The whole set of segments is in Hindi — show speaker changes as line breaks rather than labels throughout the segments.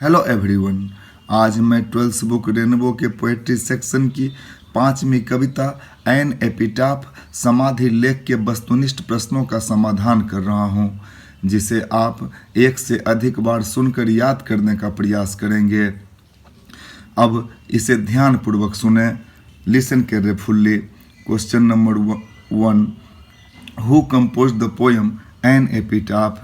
Hello everyone. आज मैं 12th बुक रेनबो के पोएट्री सेक्शन की 5वीं कविता एन एपिटाफ समाधि लेख के वस्तुनिष्ठ प्रश्नों का समाधान कर रहा हूँ, जिसे आप एक से अधिक बार सुनकर याद करने का प्रयास करेंगे। अब इसे ध्यानपूर्वक सुने। Listen carefully. Question number 1, who compose the poem an epitaph?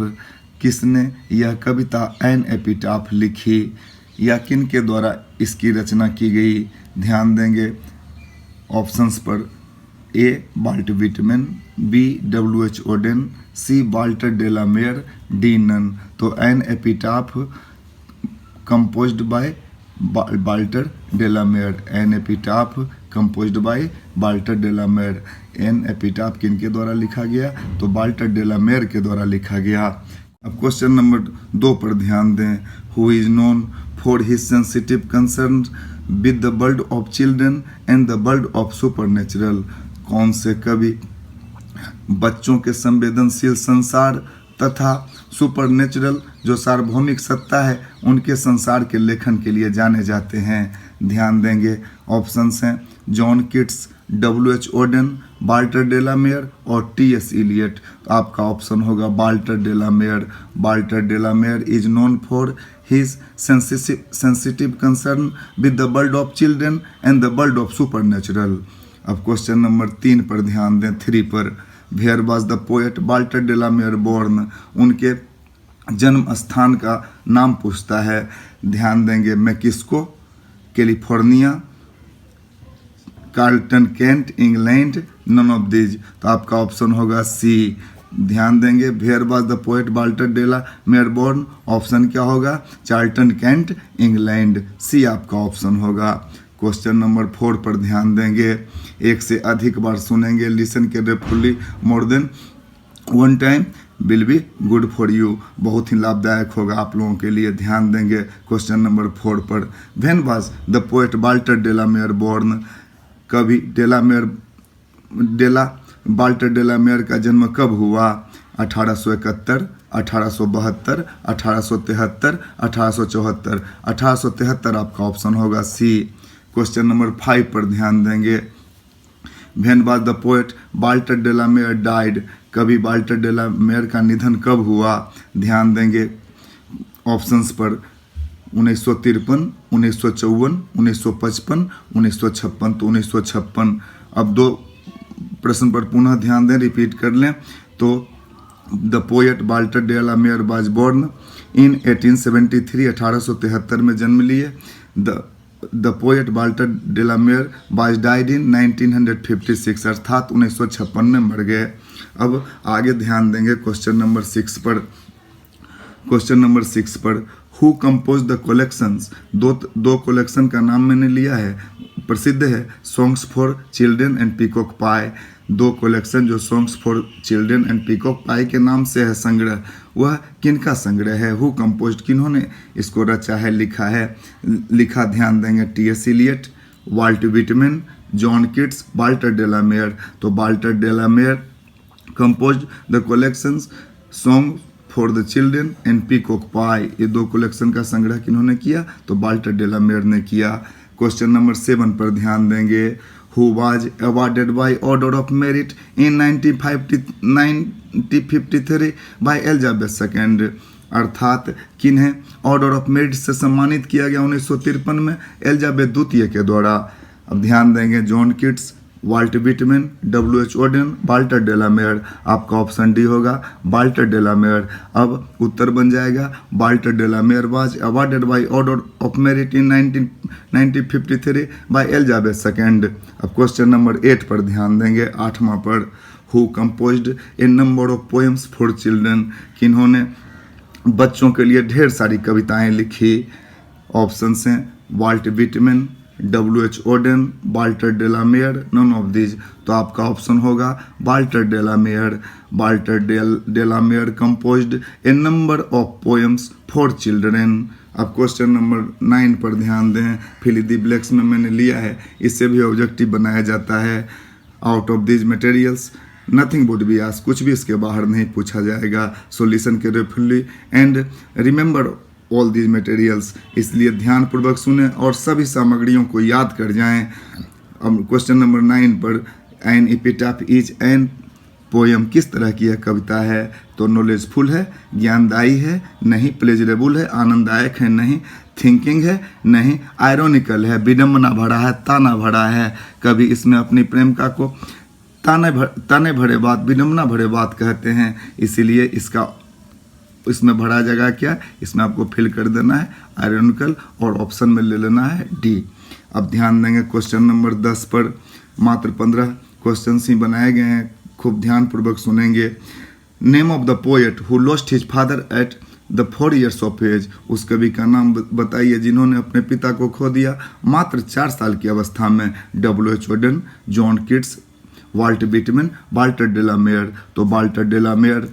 किसने यह कविता एन एपिटाफ लिखी या किन के द्वारा इसकी रचना की गई? ध्यान देंगे ऑप्शंस पर। A Walt Whitman, B W H. Auden, C Walter de la Mare, D none. तो an epitaph composed by Walter de la Mare. An epitaph composed by Walter de la Mare. An epitaph किन के द्वारा लिखा गया? तो वाल्टर डेलामेयर के द्वारा लिखा गया। अब क्वेश्चन नंबर 2 पर ध्यान दें। Who is known for his sensitive concern with the world of children and the world of supernatural? कौन से कवि बच्चों के संवेदनशील संसार तथा सुपरनेचुरल जो सार्वभौमिक सत्ता है उनके संसार के लेखन के लिए जाने जाते हैं? ध्यान देंगे ऑप्शंस हैं John Keats, W H. Auden, Walter de la Mare और टी.एस. इलियट। तो आपका ऑप्शन होगा Walter de la Mare. Walter de la Mare is known for his sensitive concern with the world of children and the world of supernatural. अब क्वेश्चन नंबर 3 पर ध्यान दें। 3 पर where was the poet Walter de la Mare born? उनके जन्म स्थान का नाम पूछता है। ध्यान देंगे Mexico, California, Carlton Kent, England, none of these. तो आपका ऑप्शन होगा सी। ध्यान देंगे where was the poet Walter de la Mare born? Option क्या होगा? Charlton Kent, England. सी आपका ऑप्शन होगा। क्वेश्चन नंबर 4 पर ध्यान देंगे। एक से अधिक बार सुनेंगे। Listen carefully. More than one time will be good for you. बहुत ही लाभदायक होगा आप लोगों के लिए। ध्यान देंगे क्वेश्चन नंबर 4 पर। When was the poet Walter de la Mare born? कवि वाल्टर डेलामेयर का जन्म कब हुआ? 1871, 1872, 1873, 1874। 1873 आपका ऑप्शन होगा सी। क्वेश्चन नंबर 5 पर ध्यान देंगे। When was the poet Walter de la Mare died? कवि वाल्टर डेलामेयर का निधन कब हुआ? ध्यान देंगे ऑप्शंस पर 1953, 1954, 1955, 1956। तो 1956। अब 2 प्रश्न पर पुनः ध्यान दें, रिपीट कर लें। तो the poet Walter de la Mare was born in 1873, 1873 में जन्म लिए। The poet Walter de la Mare was died in 1956, अर्थात 1956 में मर गए। अब आगे ध्यान देंगे क्वेश्चन नंबर 6 पर। क्वेश्चन नंबर 6 पर हु कंपोज द कलेक्शंस? दो कलेक्शन का नाम मैंने लिया है, प्रसिद्ध है Songs for Children and Peacock Pie. 2 collection जो Songs for Children and Peacock Pie के नाम से है संग्रह, वह किनका संग्रह है? हु कंपोज, किन्होंने इसको रचा है, लिखा है? लिखा ध्यान देंगे T S. Eliot, Walt Whitman, John Keats, Walter de la Mare. तो Walter de la Mare compose the collections Song for the Children and Peacock Pie. ये 2 कलेक्शन का संग्रह किन्होंने किया? तो वाल्टर डेलामेयर ने किया। क्वेश्चन नंबर 7 पर ध्यान देंगे। Who was awarded by order of merit in 1953 by Elizabeth II? अर्थात किन्हें ऑर्डर ऑफ मेरिट से सम्मानित किया गया 1953 में? एलिजाबेथ द्वितीय के द्वारा। अब ध्यान देंगे John Keats, Walt Whitman, W H. Auden, Walter de la Mare. आपका ऑप्शन डी होगा वाल्टर डेलामेयर। अब उत्तर बन जाएगा Walter de la Mare was awarded by order of merit in 1953 by Elizabeth II। अब क्वेश्चन नंबर 8 पर ध्यान देंगे, 8वां पर। Who composed a number of poems for children? किन्होंने बच्चों के लिए ढेर सारी कविताएं लिखी? ऑप्शंस हैं Walt Whitman, W H. Auden, Walter de la Mare, none of these. तो आपका ऑप्शन होगा Walter de la Mare. Walter de la Mare composed a number of poems for children. अब क्वेश्चन नंबर 9 पर ध्यान दें। फिल द ब्लैंक्स में मैंने लिया है, इससे भी ऑब्जेक्टिव बनाया जाता है। Out of these materials nothing would be asked, कुछ भी इसके बाहर नहीं पूछा जाएगा। So listen carefully and remember all these materials. इसलिए ध्यानपूर्वक सुने और सभी सामग्रियों को याद कर जाएं। अब क्वेश्चन नंबर 9 पर, an epitaph is an poem किस तरह की यह कविता है? तो नॉलेजफुल है, ज्ञानदायी है नहीं, प्लेजरेबल है, आनंददायक है नहीं, थिंकिंग है नहीं, आयरोनिकल है, विडम्बना भरा है, ताना भरा है। कभी इसमें अपनी प्रेमिका को ताने भरे बात, विडम्बना भरे बात कहते हैं, इसीलिए इसमें भरा जगह क्या, इसमें आपको फिल कर देना है आयरोनिकल और ऑप्शन में ले लेना है डी। अब ध्यान देंगे क्वेश्चन नंबर 10 पर, मात्र 15 क्वेश्चन ही बनाए गए हैं, खूब ध्यानपूर्वक सुनेंगे। Name of the poet who lost his father at the 4 years of age. उस कवि का नाम बताइए जिन्होंने अपने पिता को खो दिया मात्र 4 साल की अवस्था में। W.H. Auden, John Keats, Walt Whitman, Walter de la Mare. तो Walter de la Mare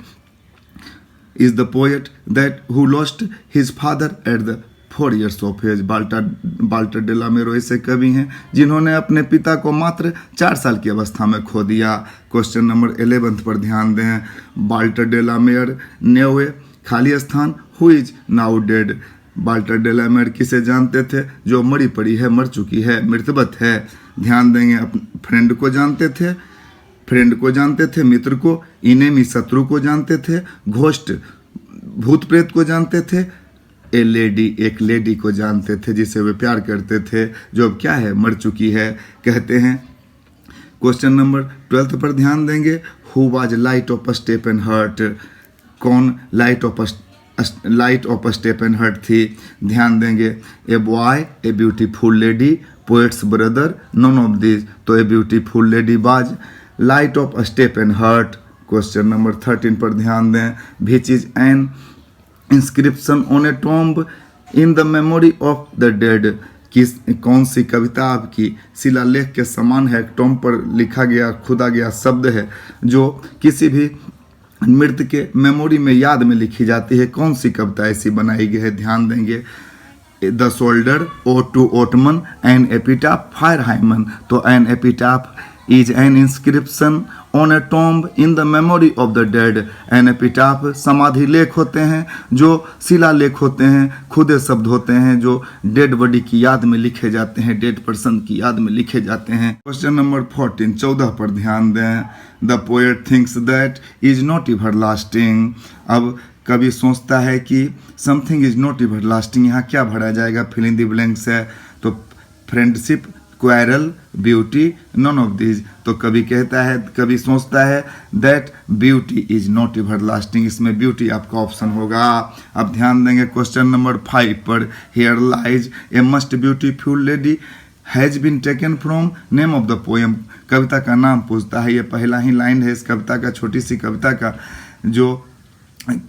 is the poet that who lost his father at the 4 years of age। Walter डेलामेयर ऐसे कवि हैं जिन्होंने अपने पिता को मात्र 4 साल की अवस्था में खो दिया। क्वेश्चन नंबर 11 पर ध्यान दें। वाल्टर डेलामेयर नेवे खाली स्थान who is now dead. Walter de la Mare किसे जानते थे? जो मरी पड़ी है, मर चुकी है, मृतवत है। ध्यान देंगे, फ्रेंड को जानते थे, मित्र को, इनेमी शत्रु को जानते थे, घोस्ट भूत प्रेत को जानते थे, एक लेडी को जानते थे जिसे वे प्यार करते थे, जो अब क्या है, मर चुकी है कहते हैं। क्वेश्चन नंबर 12 पर ध्यान देंगे। Who was light of Stephen Hurt. कौन लाइट ऑफ स्टेफन हर्ट थी? ध्यान देंगे, a boy, a beautiful lady, poets brother, none of this. तो a beautiful lady was light of Stephen Hurt. Question number 13 पर ध्यान दें। Which is an inscription on a tomb in the memory of the dead. कौन सी कविता आपकी शिलालेख के समान है, टॉम्ब पर लिखा गया, खुदा गया शब्द है जो किसी भी मृत के मेमोरी में, याद में लिखी जाती है? कौन सी कविता ऐसी बनाई गई है? ध्यान देंगे, the soldier, O to autumn, an epitaph, fire hymn. तो an epitaph is an inscription on a tomb in the memory of the dead। An epitaph समाधि लेख होते हैं, जो शिलालेख होते हैं, खुदे शब्द होते हैं जो डेड बॉडी की याद में लिखे जाते हैं, डेड पर्सन की याद में लिखे जाते हैं। क्वेश्चन नंबर 14 पर ध्यान दें। The poet thinks that is not everlasting. अब कवि सोचता है कि समथिंग इज नॉट एवरलास्टिंग, यहाँ क्या भरा जाएगा? फिल इन द ब्लैंक्स है। तो friendship, quarrel, beauty, none of this. तो कवि सोचता है that beauty is not everlasting, इसमें ब्यूटी आपका ऑप्शन होगा। अब ध्यान देंगे क्वेश्चन नंबर 5 पर। Here lies a must beautiful lady has been taken from name of the poem. कविता का नाम पूछता है, ये पहला ही लाइन है इस कविता का, छोटी सी कविता का, जो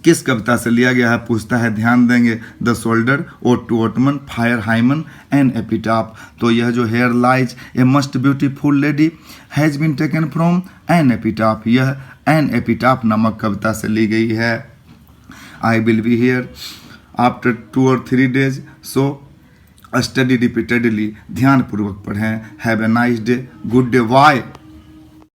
किस कविता से लिया गया है पूछता है। ध्यान देंगे, the soldier, O to autumn, fire hymn, an epitaph. तो यह जो here lies a must beautiful lady has been taken from an epitaph, यह एन एपिटाफ नामक कविता से ली गई है। I will be here after 2 or 3 days, so study repeatedly. ध्यानपूर्वक पढ़ें। Have a nice day, good day, Y.